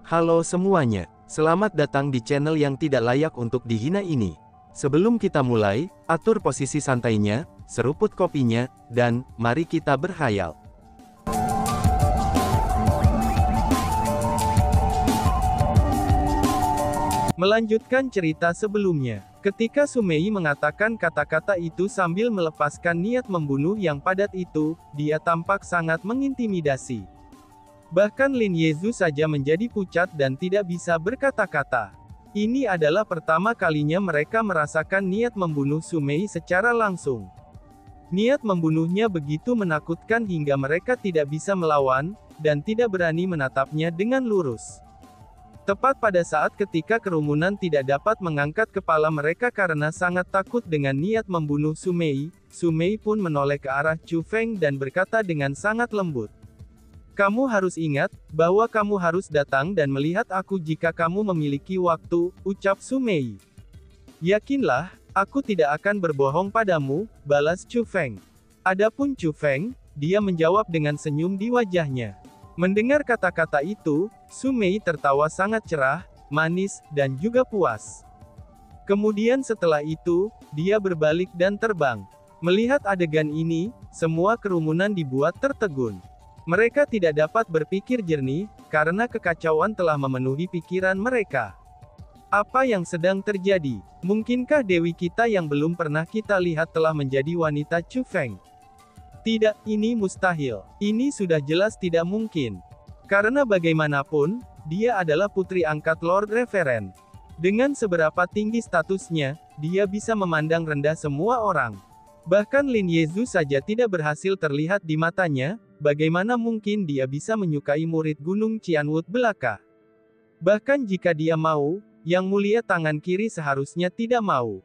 Halo semuanya, selamat datang di channel yang tidak layak untuk dihina ini. Sebelum kita mulai, atur posisi santainya, seruput kopinya, dan mari kita berkhayal. Melanjutkan cerita sebelumnya, ketika Sumei mengatakan kata-kata itu sambil melepaskan niat membunuh yang padat itu, dia tampak sangat mengintimidasi. Bahkan Lin Yezu saja menjadi pucat dan tidak bisa berkata-kata. Ini adalah pertama kalinya mereka merasakan niat membunuh Sumei secara langsung. Niat membunuhnya begitu menakutkan hingga mereka tidak bisa melawan, dan tidak berani menatapnya dengan lurus. Tepat pada saat ketika kerumunan tidak dapat mengangkat kepala mereka karena sangat takut dengan niat membunuh Sumei, Sumei pun menoleh ke arah Chu Feng dan berkata dengan sangat lembut. Kamu harus ingat, bahwa kamu harus datang dan melihat aku jika kamu memiliki waktu, ucap Sumei. Yakinlah, aku tidak akan berbohong padamu, balas Chu Feng. Adapun Chu Feng, dia menjawab dengan senyum di wajahnya. Mendengar kata-kata itu, Sumei tertawa sangat cerah, manis, dan juga puas. Kemudian setelah itu, dia berbalik dan terbang. Melihat adegan ini, semua kerumunan dibuat tertegun. Mereka tidak dapat berpikir jernih, karena kekacauan telah memenuhi pikiran mereka. Apa yang sedang terjadi? Mungkinkah dewi kita yang belum pernah kita lihat telah menjadi wanita Chu Feng? Tidak, ini mustahil. Ini sudah jelas tidak mungkin. Karena bagaimanapun, dia adalah putri angkat Lord Reverend. Dengan seberapa tinggi statusnya, dia bisa memandang rendah semua orang. Bahkan Lin Yezu saja tidak berhasil terlihat di matanya, bagaimana mungkin dia bisa menyukai murid Gunung Qianwut belaka? Bahkan jika dia mau, Yang Mulia tangan kiri seharusnya tidak mau.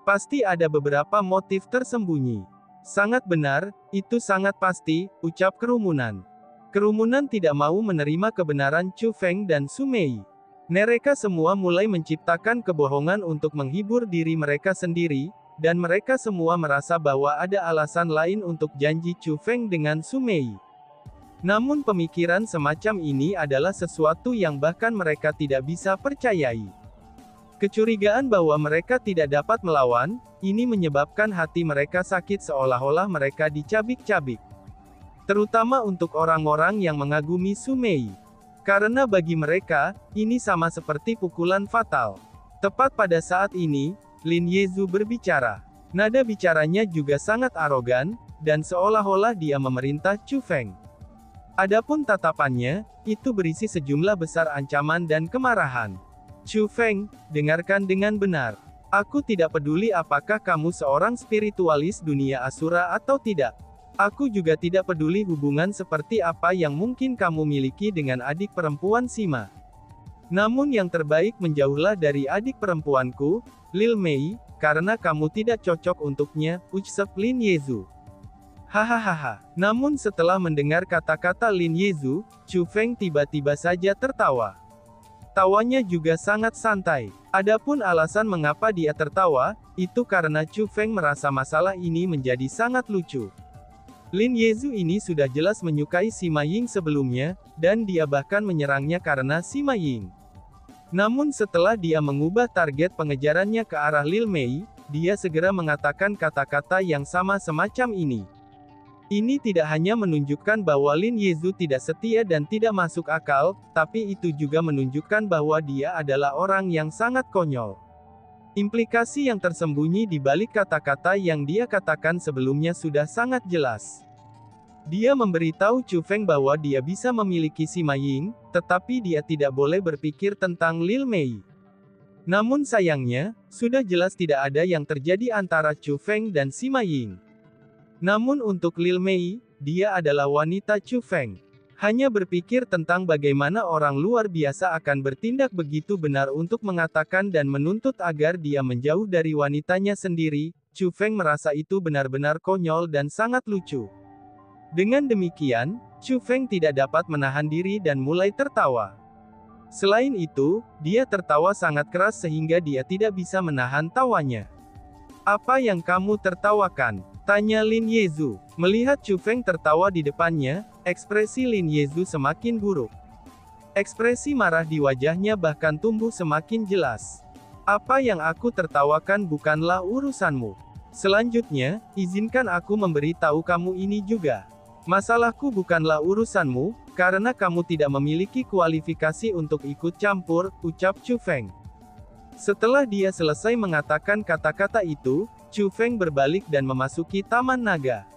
Pasti ada beberapa motif tersembunyi. Sangat benar, itu sangat pasti, ucap kerumunan. Kerumunan tidak mau menerima kebenaran Chu Feng dan Sumei. Mereka semua mulai menciptakan kebohongan untuk menghibur diri mereka sendiri, dan mereka semua merasa bahwa ada alasan lain untuk janji Chu Feng dengan Sumei. Namun pemikiran semacam ini adalah sesuatu yang bahkan mereka tidak bisa percayai. Kecurigaan bahwa mereka tidak dapat melawan, ini menyebabkan hati mereka sakit seolah-olah mereka dicabik-cabik. Terutama untuk orang-orang yang mengagumi Sumei. Karena bagi mereka, ini sama seperti pukulan fatal. Tepat pada saat ini, Lin Yezu berbicara. Nada bicaranya juga sangat arogan, dan seolah-olah dia memerintah Chu Feng. Adapun tatapannya, itu berisi sejumlah besar ancaman dan kemarahan. Chu Feng, dengarkan dengan benar. Aku tidak peduli apakah kamu seorang spiritualis dunia Asura atau tidak. Aku juga tidak peduli hubungan seperti apa yang mungkin kamu miliki dengan adik perempuan Sima. Namun yang terbaik menjauhlah dari adik perempuanku, Lil Mei, karena kamu tidak cocok untuknya, ucap Lin Yezu. Hahaha. Namun setelah mendengar kata-kata Lin Yezu, Chu Feng tiba-tiba saja tertawa. Tawanya juga sangat santai. Adapun alasan mengapa dia tertawa, itu karena Chu Feng merasa masalah ini menjadi sangat lucu. Lin Yezu ini sudah jelas menyukai Sima Ying sebelumnya, dan dia bahkan menyerangnya karena Sima Ying. Namun setelah dia mengubah target pengejarannya ke arah Lil Mei, dia segera mengatakan kata-kata yang sama semacam ini. Ini tidak hanya menunjukkan bahwa Lin Yezu tidak setia dan tidak masuk akal, tapi itu juga menunjukkan bahwa dia adalah orang yang sangat konyol. Implikasi yang tersembunyi di balik kata-kata yang dia katakan sebelumnya sudah sangat jelas. Dia memberitahu Chu Feng bahwa dia bisa memiliki Sima Ying, tetapi dia tidak boleh berpikir tentang Lil Mei. Namun sayangnya, sudah jelas tidak ada yang terjadi antara Chu Feng dan Sima Ying. Namun untuk Lil Mei, dia adalah wanita Chu Feng. Hanya berpikir tentang bagaimana orang luar biasa akan bertindak begitu benar untuk mengatakan dan menuntut agar dia menjauh dari wanitanya sendiri, Chu Feng merasa itu benar-benar konyol dan sangat lucu. Dengan demikian, Chu Feng tidak dapat menahan diri dan mulai tertawa. Selain itu, dia tertawa sangat keras sehingga dia tidak bisa menahan tawanya. Apa yang kamu tertawakan? Tanya Lin Yezu. Melihat Chu Feng tertawa di depannya, ekspresi Lin Yezu semakin buruk. Ekspresi marah di wajahnya bahkan tumbuh semakin jelas. Apa yang aku tertawakan bukanlah urusanmu. Selanjutnya, izinkan aku memberitahu kamu ini juga. Masalahku bukanlah urusanmu, karena kamu tidak memiliki kualifikasi untuk ikut campur, ucap Chu Feng. Setelah dia selesai mengatakan kata-kata itu, Chu Feng berbalik dan memasuki Taman Naga.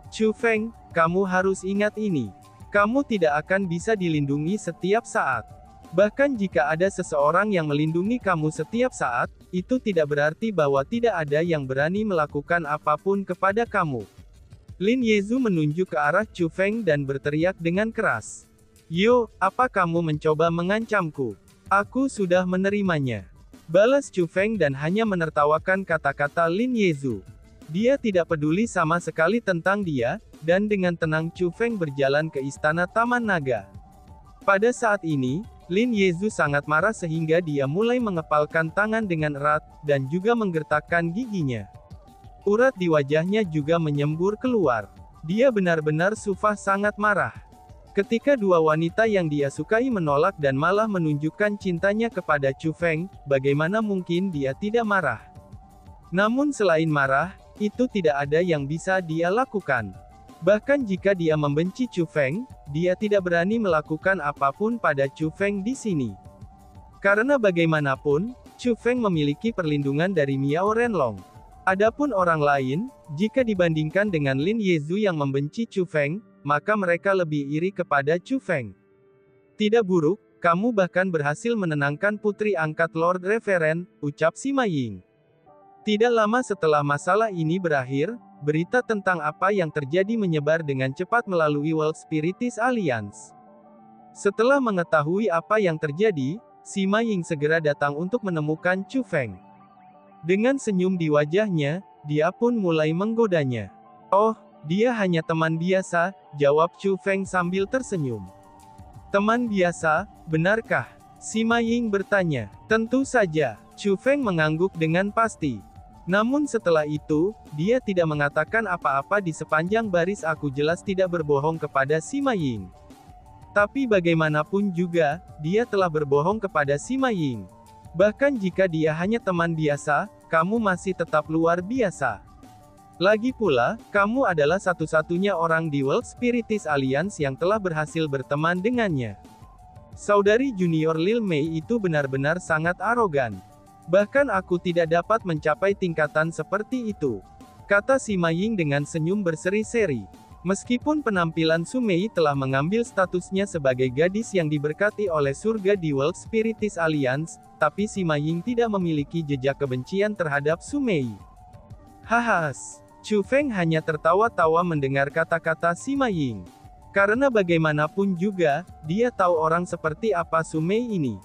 Chu Feng, kamu harus ingat ini. Kamu tidak akan bisa dilindungi setiap saat. Bahkan jika ada seseorang yang melindungi kamu setiap saat, itu tidak berarti bahwa tidak ada yang berani melakukan apapun kepada kamu. Lin Yezu menunjuk ke arah Chu Feng dan berteriak dengan keras. Yo, apa kamu mencoba mengancamku? Aku sudah menerimanya. Balas Chu Feng dan hanya menertawakan kata-kata Lin Yezu. Dia tidak peduli sama sekali tentang dia, dan dengan tenang Chu Feng berjalan ke istana Taman Naga. Pada saat ini, Lin Yezu sangat marah sehingga dia mulai mengepalkan tangan dengan erat, dan juga menggertakkan giginya. Urat di wajahnya juga menyembur keluar. Dia benar-benar sangat marah. Ketika dua wanita yang dia sukai menolak dan malah menunjukkan cintanya kepada Chu Feng, bagaimana mungkin dia tidak marah? Namun selain marah, itu tidak ada yang bisa dia lakukan. Bahkan jika dia membenci Chu Feng, dia tidak berani melakukan apapun pada Chu Feng di sini. Karena bagaimanapun, Chu Feng memiliki perlindungan dari Miao Renlong. Adapun orang lain, jika dibandingkan dengan Lin Yezu yang membenci Chu Feng, maka mereka lebih iri kepada Chu Feng. Tidak buruk, kamu bahkan berhasil menenangkan putri angkat Lord Reverend, ucap Sima Ying. Tidak lama setelah masalah ini berakhir, berita tentang apa yang terjadi menyebar dengan cepat melalui World Spiritist Alliance. Setelah mengetahui apa yang terjadi, Sima Ying segera datang untuk menemukan Chu Feng. Dengan senyum di wajahnya, dia pun mulai menggodanya. Oh, dia hanya teman biasa, jawab Chu Feng sambil tersenyum. Teman biasa, benarkah? Sima Ying bertanya. Tentu saja, Chu Feng mengangguk dengan pasti. Namun setelah itu, dia tidak mengatakan apa-apa di sepanjang baris. Aku jelas tidak berbohong kepada Sima Ying. Tapi bagaimanapun juga, dia telah berbohong kepada Sima Ying. Bahkan jika dia hanya teman biasa, kamu masih tetap luar biasa. Lagi pula, kamu adalah satu-satunya orang di World Spiritist Alliance yang telah berhasil berteman dengannya. Saudari junior Lil Mei itu benar-benar sangat arogan. Bahkan aku tidak dapat mencapai tingkatan seperti itu, kata Sima Ying dengan senyum berseri-seri. Meskipun penampilan Su Mei telah mengambil statusnya sebagai gadis yang diberkati oleh surga di World Spiritist Alliance, tapi Sima Ying tidak memiliki jejak kebencian terhadap Su Mei. Haha, Chu Feng hanya tertawa-tawa mendengar kata-kata Sima Ying. Karena bagaimanapun juga, dia tahu orang seperti apa Su Mei ini.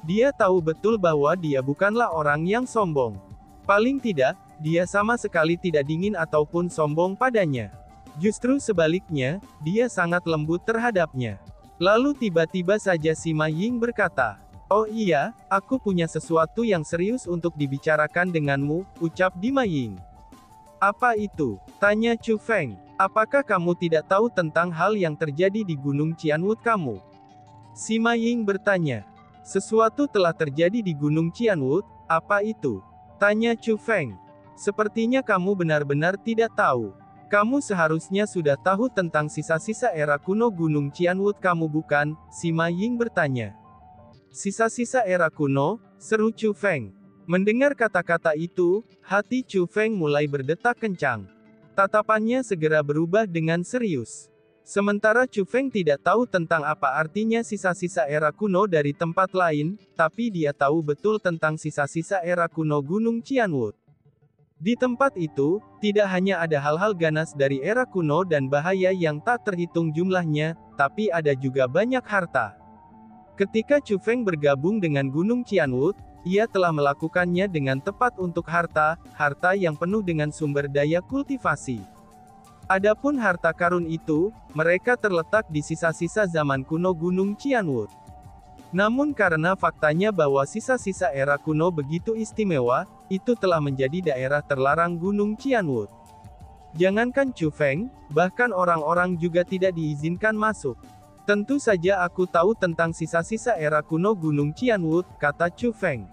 Dia tahu betul bahwa dia bukanlah orang yang sombong. Paling tidak, dia sama sekali tidak dingin ataupun sombong padanya. Justru sebaliknya, dia sangat lembut terhadapnya. Lalu tiba-tiba saja Sima Ying berkata, "Oh iya, aku punya sesuatu yang serius untuk dibicarakan denganmu," ucap Dima Ying. "Apa itu?" tanya Chu Feng. "Apakah kamu tidak tahu tentang hal yang terjadi di Gunung Qianwood kamu?" Sima Ying bertanya. "Sesuatu telah terjadi di Gunung Qianwood, apa itu?" tanya Chu Feng. "Sepertinya kamu benar-benar tidak tahu. Kamu seharusnya sudah tahu tentang sisa-sisa era kuno Gunung Qianwood kamu bukan?" Sima Ying bertanya. "Sisa-sisa era kuno?" seru Chu Feng. Mendengar kata-kata itu, hati Chu Feng mulai berdetak kencang. Tatapannya segera berubah dengan serius. Sementara Chu Feng tidak tahu tentang apa artinya sisa-sisa era kuno dari tempat lain, tapi dia tahu betul tentang sisa-sisa era kuno Gunung Qianwood. Di tempat itu, tidak hanya ada hal-hal ganas dari era kuno dan bahaya yang tak terhitung jumlahnya, tapi ada juga banyak harta. Ketika Chu Feng bergabung dengan Gunung Qianwood, ia telah melakukannya dengan tepat untuk harta yang penuh dengan sumber daya kultivasi. Adapun harta karun itu, mereka terletak di sisa-sisa zaman kuno Gunung Qianwood. Namun karena faktanya bahwa sisa-sisa era kuno begitu istimewa, itu telah menjadi daerah terlarang Gunung Qianwood. Jangankan Chu Feng, bahkan orang-orang juga tidak diizinkan masuk. Tentu saja aku tahu tentang sisa-sisa era kuno Gunung Qianwu, kata Chu Feng.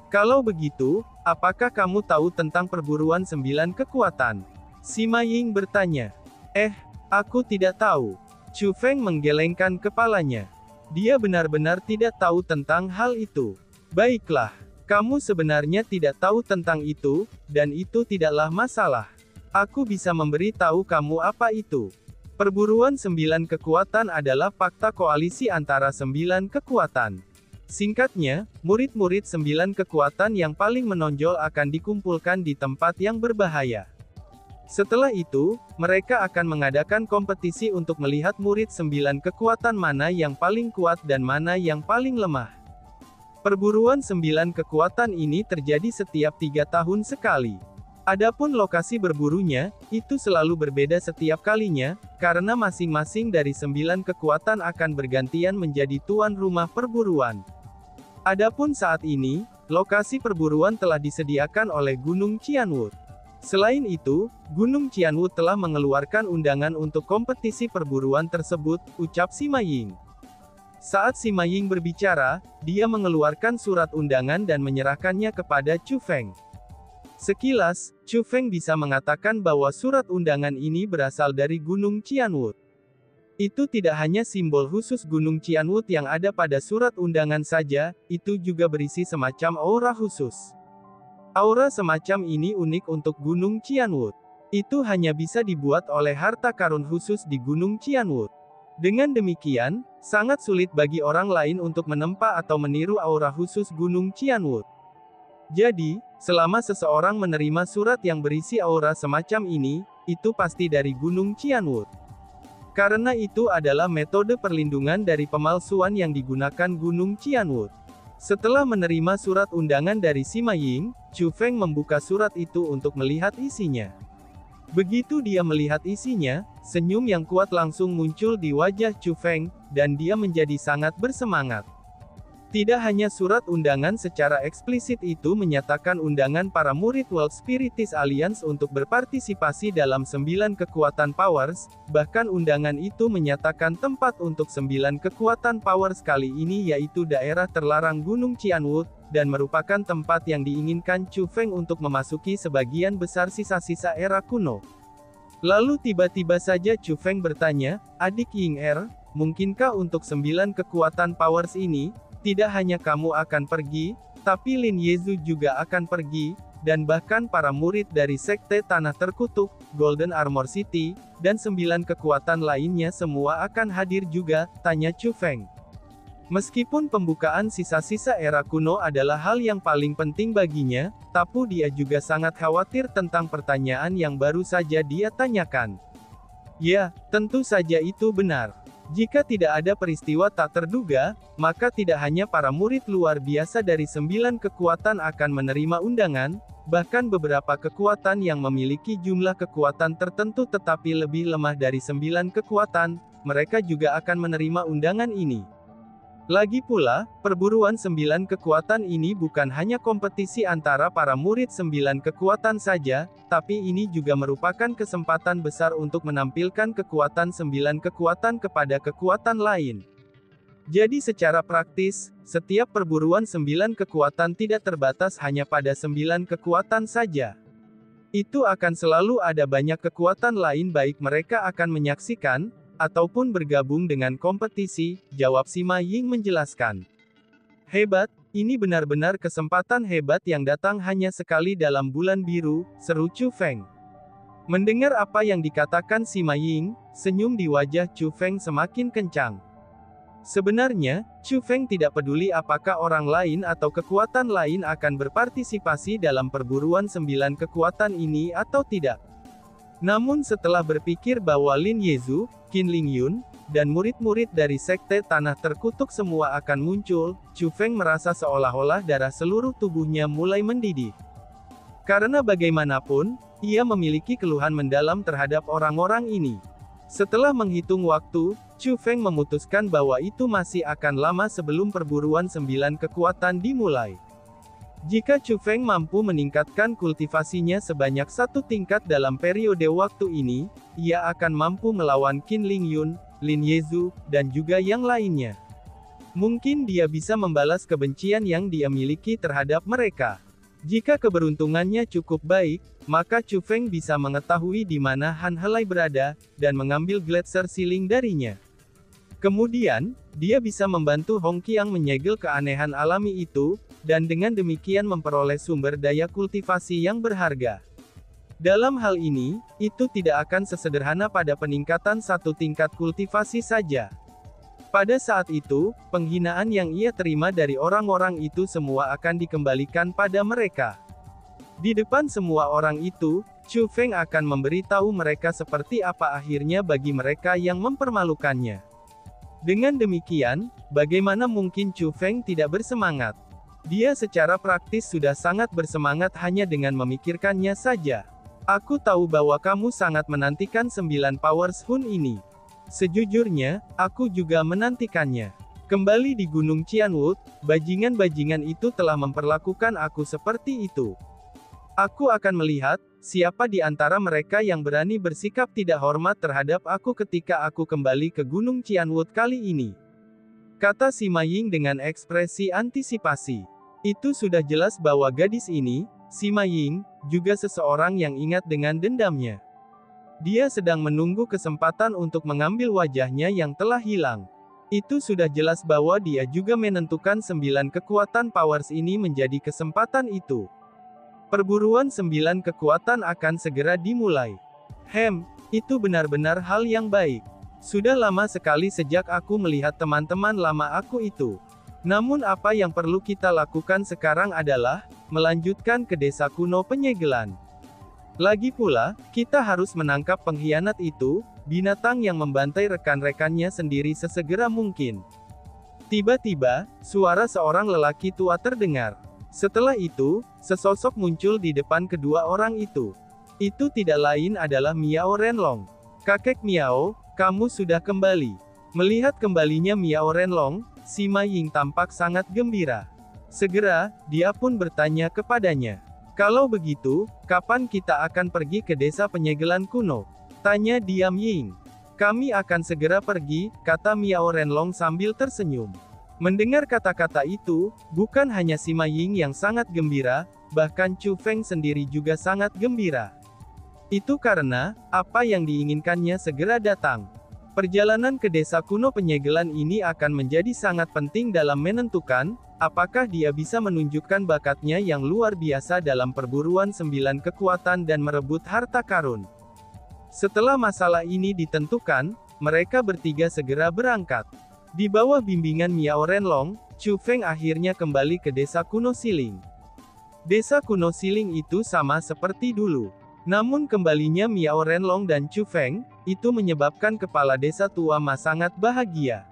Kalau begitu, apakah kamu tahu tentang perburuan 9 kekuatan? Sima Ying bertanya. Aku tidak tahu. Chu Feng menggelengkan kepalanya. Dia benar-benar tidak tahu tentang hal itu. Baiklah, kamu sebenarnya tidak tahu tentang itu, dan itu tidaklah masalah. Aku bisa memberi tahu kamu apa itu. Perburuan 9 kekuatan adalah fakta koalisi antara 9 kekuatan. Singkatnya, murid-murid 9 kekuatan yang paling menonjol akan dikumpulkan di tempat yang berbahaya. Setelah itu, mereka akan mengadakan kompetisi untuk melihat murid 9 kekuatan mana yang paling kuat dan mana yang paling lemah. Perburuan 9 kekuatan ini terjadi setiap 3 tahun sekali. Adapun lokasi berburunya, itu selalu berbeda setiap kalinya, karena masing-masing dari 9 kekuatan akan bergantian menjadi tuan rumah perburuan. Adapun saat ini, lokasi perburuan telah disediakan oleh Gunung Qianwu. Selain itu, Gunung Qianwu telah mengeluarkan undangan untuk kompetisi perburuan tersebut, ucap Sima Ying. Saat Sima Ying berbicara, dia mengeluarkan surat undangan dan menyerahkannya kepada Chu Feng. Sekilas, Chu Feng bisa mengatakan bahwa surat undangan ini berasal dari Gunung Qianwu. Itu tidak hanya simbol khusus Gunung Qianwu yang ada pada surat undangan saja, itu juga berisi semacam aura khusus. Aura semacam ini unik untuk Gunung Qianwu. Itu hanya bisa dibuat oleh harta karun khusus di Gunung Qianwu. Dengan demikian, sangat sulit bagi orang lain untuk menempa atau meniru aura khusus Gunung Qianwu. Jadi, selama seseorang menerima surat yang berisi aura semacam ini, itu pasti dari Gunung Qianwu. Karena itu adalah metode perlindungan dari pemalsuan yang digunakan Gunung Qianwu. Setelah menerima surat undangan dari Sima Ying, Chu Feng membuka surat itu untuk melihat isinya. Begitu dia melihat isinya, senyum yang kuat langsung muncul di wajah Chu Feng, dan dia menjadi sangat bersemangat. Tidak hanya surat undangan secara eksplisit itu menyatakan undangan para murid World Spiritist Alliance untuk berpartisipasi dalam 9 kekuatan Powers, bahkan undangan itu menyatakan tempat untuk 9 kekuatan Powers kali ini yaitu daerah terlarang Gunung Qianwu, dan merupakan tempat yang diinginkan Chu Feng untuk memasuki sebagian besar sisa-sisa era kuno. Lalu tiba-tiba saja Chu Feng bertanya, adik Ying mungkinkah untuk 9 kekuatan Powers ini, tidak hanya kamu akan pergi, tapi Lin Yezu juga akan pergi, dan bahkan para murid dari Sekte Tanah Terkutuk, Golden Armor City, dan 9 kekuatan lainnya semua akan hadir juga, tanya Chu Feng. Meskipun pembukaan sisa-sisa era kuno adalah hal yang paling penting baginya, tapi dia juga sangat khawatir tentang pertanyaan yang baru saja dia tanyakan. Ya, tentu saja itu benar. Jika tidak ada peristiwa tak terduga, maka tidak hanya para murid luar biasa dari 9 kekuatan akan menerima undangan, bahkan beberapa kekuatan yang memiliki jumlah kekuatan tertentu tetapi lebih lemah dari 9 kekuatan, mereka juga akan menerima undangan ini. Lagi pula, perburuan 9 kekuatan ini bukan hanya kompetisi antara para murid 9 kekuatan saja, tapi ini juga merupakan kesempatan besar untuk menampilkan kekuatan 9 kekuatan kepada kekuatan lain. Jadi secara praktis, setiap perburuan 9 kekuatan tidak terbatas hanya pada 9 kekuatan saja. Itu akan selalu ada banyak kekuatan lain baik mereka akan menyaksikan, ataupun bergabung dengan kompetisi, jawab Sima Ying menjelaskan. Hebat, ini benar-benar kesempatan hebat yang datang hanya sekali dalam bulan biru, seru Chu Feng. Mendengar apa yang dikatakan Sima Ying, senyum di wajah Chu Feng semakin kencang. Sebenarnya, Chu Feng tidak peduli apakah orang lain atau kekuatan lain akan berpartisipasi dalam perburuan 9 kekuatan ini atau tidak. Namun setelah berpikir bahwa Lin Yezu, Qin Lingyun, dan murid-murid dari Sekte Tanah Terkutuk semua akan muncul, Chu Feng merasa seolah-olah darah seluruh tubuhnya mulai mendidih. Karena bagaimanapun, ia memiliki keluhan mendalam terhadap orang-orang ini. Setelah menghitung waktu, Chu Feng memutuskan bahwa itu masih akan lama sebelum perburuan 9 kekuatan dimulai. Jika Chu Feng mampu meningkatkan kultivasinya sebanyak 1 tingkat dalam periode waktu ini, ia akan mampu melawan Qin Lingyun, Lin Yezu, dan juga yang lainnya. Mungkin dia bisa membalas kebencian yang dia miliki terhadap mereka. Jika keberuntungannya cukup baik, maka Chu Feng bisa mengetahui di mana Han Helai berada, dan mengambil Gletser Ceiling darinya. Kemudian, dia bisa membantu Hong Qiang menyegel keanehan alami itu, dan dengan demikian memperoleh sumber daya kultivasi yang berharga. Dalam hal ini, itu tidak akan sesederhana pada peningkatan satu tingkat kultivasi saja. Pada saat itu, penghinaan yang ia terima dari orang-orang itu semua akan dikembalikan pada mereka. Di depan semua orang itu, Chu Feng akan memberitahu mereka seperti apa akhirnya bagi mereka yang mempermalukannya. Dengan demikian, bagaimana mungkin Chu Feng tidak bersemangat? Dia secara praktis sudah sangat bersemangat hanya dengan memikirkannya saja. Aku tahu bahwa kamu sangat menantikan 9 Powers Hun ini. Sejujurnya, aku juga menantikannya. Kembali di Gunung Qianwood, bajingan-bajingan itu telah memperlakukan aku seperti itu. Aku akan melihat, siapa di antara mereka yang berani bersikap tidak hormat terhadap aku ketika aku kembali ke Gunung Qianwood kali ini. Kata Sima Ying dengan ekspresi antisipasi. Itu sudah jelas bahwa gadis ini, Sima Ying, juga seseorang yang ingat dengan dendamnya. Dia sedang menunggu kesempatan untuk mengambil wajahnya yang telah hilang. Itu sudah jelas bahwa dia juga menentukan 9 kekuatan powers ini menjadi kesempatan itu. Perburuan 9 kekuatan akan segera dimulai. Itu benar-benar hal yang baik. Sudah lama sekali sejak aku melihat teman-teman lama aku itu. Namun apa yang perlu kita lakukan sekarang adalah, melanjutkan ke desa kuno penyegelan. Lagi pula, kita harus menangkap pengkhianat itu, binatang yang membantai rekan-rekannya sendiri sesegera mungkin. Tiba-tiba, suara seorang lelaki tua terdengar. Setelah itu, sesosok muncul di depan kedua orang itu. Itu tidak lain adalah Miao Renlong. Kakek Miao, kamu sudah kembali. Melihat kembalinya Miao Renlong, Sima Ying tampak sangat gembira. Segera, dia pun bertanya kepadanya. Kalau begitu, kapan kita akan pergi ke desa penyegelan kuno? Tanya Diam Ying. Kami akan segera pergi, kata Miao Renlong sambil tersenyum. Mendengar kata-kata itu, bukan hanya Sima Ying yang sangat gembira, bahkan Chu Feng sendiri juga sangat gembira. Itu karena, apa yang diinginkannya segera datang. Perjalanan ke desa kuno penyegelan ini akan menjadi sangat penting dalam menentukan, apakah dia bisa menunjukkan bakatnya yang luar biasa dalam perburuan 9 kekuatan dan merebut harta karun. Setelah masalah ini ditentukan, mereka bertiga segera berangkat. Di bawah bimbingan Miao Renlong, Chu Feng akhirnya kembali ke desa kuno Siling. Desa kuno Siling itu sama seperti dulu. Namun kembalinya Miao Renlong dan Chu Feng, itu menyebabkan kepala desa tua Ma sangat bahagia.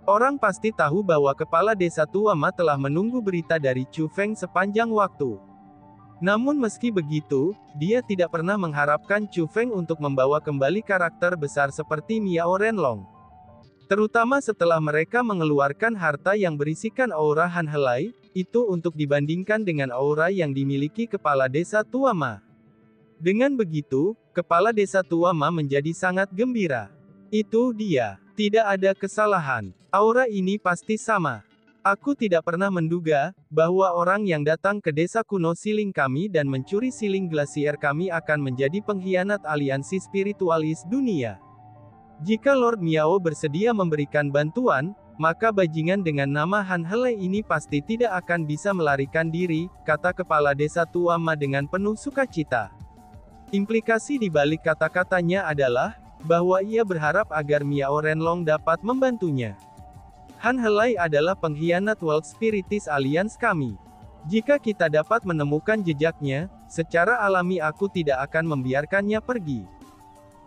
Orang pasti tahu bahwa kepala desa tua Ma telah menunggu berita dari Chu Feng sepanjang waktu. Namun meski begitu, dia tidak pernah mengharapkan Chu Feng untuk membawa kembali karakter besar seperti Miao Renlong. Terutama setelah mereka mengeluarkan harta yang berisikan aura Han Helai, itu untuk dibandingkan dengan aura yang dimiliki kepala desa tua Ma. Dengan begitu, kepala desa tua Ma menjadi sangat gembira. Itu dia. Tidak ada kesalahan. Aura ini pasti sama. Aku tidak pernah menduga, bahwa orang yang datang ke desa kuno Siling kami dan mencuri siling glasier kami akan menjadi pengkhianat aliansi spiritualis dunia. Jika Lord Miao bersedia memberikan bantuan, maka bajingan dengan nama Han Helai ini pasti tidak akan bisa melarikan diri, kata kepala desa tua Ma dengan penuh sukacita. Implikasi di balik kata-katanya adalah, bahwa ia berharap agar Miao Renlong dapat membantunya. Han Helai adalah pengkhianat World Spiritis Alliance kami. Jika kita dapat menemukan jejaknya, secara alami aku tidak akan membiarkannya pergi.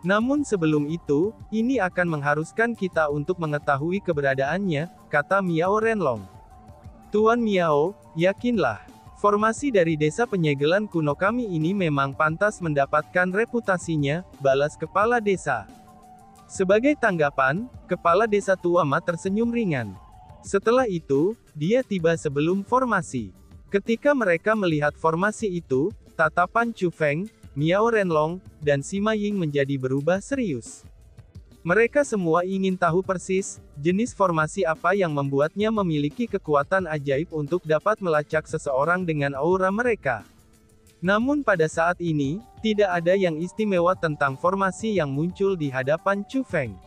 Namun sebelum itu, ini akan mengharuskan kita untuk mengetahui keberadaannya, kata Miao Renlong. Tuan Miao, yakinlah. Formasi dari desa penyegelan kuno kami ini memang pantas mendapatkan reputasinya, balas kepala desa. Sebagai tanggapan, kepala desa tua Ma tersenyum ringan. Setelah itu, dia tiba sebelum formasi. Ketika mereka melihat formasi itu, tatapan Chu Feng, Miao Renlong, dan Sima Ying menjadi berubah serius. Mereka semua ingin tahu persis, jenis formasi apa yang membuatnya memiliki kekuatan ajaib untuk dapat melacak seseorang dengan aura mereka. Namun pada saat ini, tidak ada yang istimewa tentang formasi yang muncul di hadapan Chu Feng.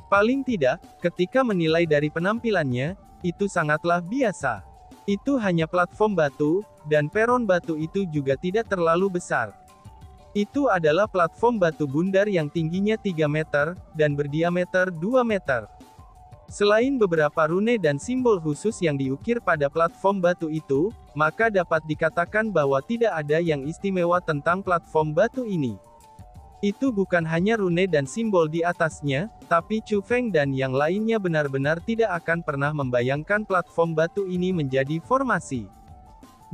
Paling tidak, ketika menilai dari penampilannya, itu sangatlah biasa. Itu hanya platform batu, dan peron batu itu juga tidak terlalu besar. Itu adalah platform batu bundar yang tingginya 3 meter, dan berdiameter 2 meter. Selain beberapa rune dan simbol khusus yang diukir pada platform batu itu, maka dapat dikatakan bahwa tidak ada yang istimewa tentang platform batu ini. Itu bukan hanya rune dan simbol di atasnya, tapi Chu Feng dan yang lainnya benar-benar tidak akan pernah membayangkan platform batu ini menjadi formasi.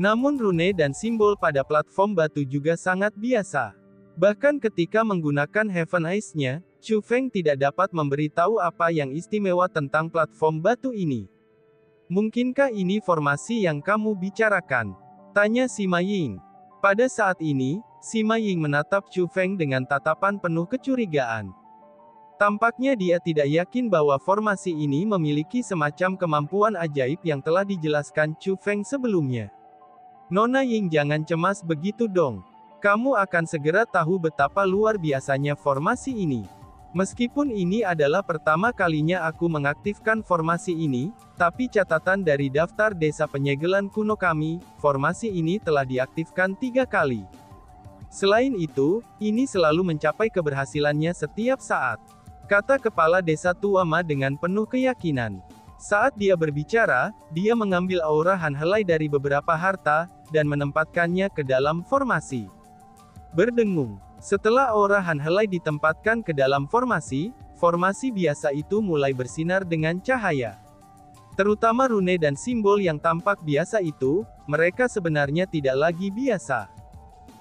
Namun rune dan simbol pada platform batu juga sangat biasa. Bahkan ketika menggunakan Heaven Eyes-nya, Chu Feng tidak dapat memberitahu apa yang istimewa tentang platform batu ini. Mungkinkah ini formasi yang kamu bicarakan? Tanya Sima Ying. Pada saat ini, Sima Ying menatap Chu Feng dengan tatapan penuh kecurigaan. Tampaknya dia tidak yakin bahwa formasi ini memiliki semacam kemampuan ajaib yang telah dijelaskan Chu Feng sebelumnya. Nona Ying, jangan cemas begitu dong. Kamu akan segera tahu betapa luar biasanya formasi ini. Meskipun ini adalah pertama kalinya aku mengaktifkan formasi ini, tapi catatan dari daftar desa penyegelan kuno kami, formasi ini telah diaktifkan 3 kali. Selain itu, ini selalu mencapai keberhasilannya setiap saat. Kata kepala desa tua Ma dengan penuh keyakinan. Saat dia berbicara, dia mengambil aura Han Helai dari beberapa harta, dan menempatkannya ke dalam formasi. Berdengung. Setelah aura Han Helai ditempatkan ke dalam formasi, formasi biasa itu mulai bersinar dengan cahaya. Terutama rune dan simbol yang tampak biasa itu, mereka sebenarnya tidak lagi biasa.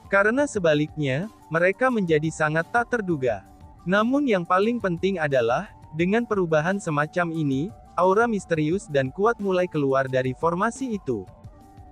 Karena sebaliknya, mereka menjadi sangat tak terduga. Namun yang paling penting adalah, dengan perubahan semacam ini, aura misterius dan kuat mulai keluar dari formasi itu.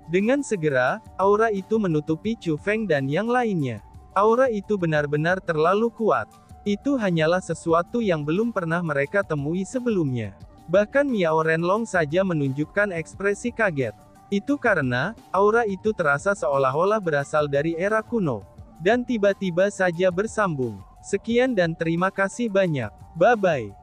Dengan segera, aura itu menutupi Chu Feng dan yang lainnya. Aura itu benar-benar terlalu kuat. Itu hanyalah sesuatu yang belum pernah mereka temui sebelumnya. Bahkan Miao Renlong saja menunjukkan ekspresi kaget. Itu karena, aura itu terasa seolah-olah berasal dari era kuno. Dan tiba-tiba saja bersambung. Sekian dan terima kasih banyak. Bye-bye.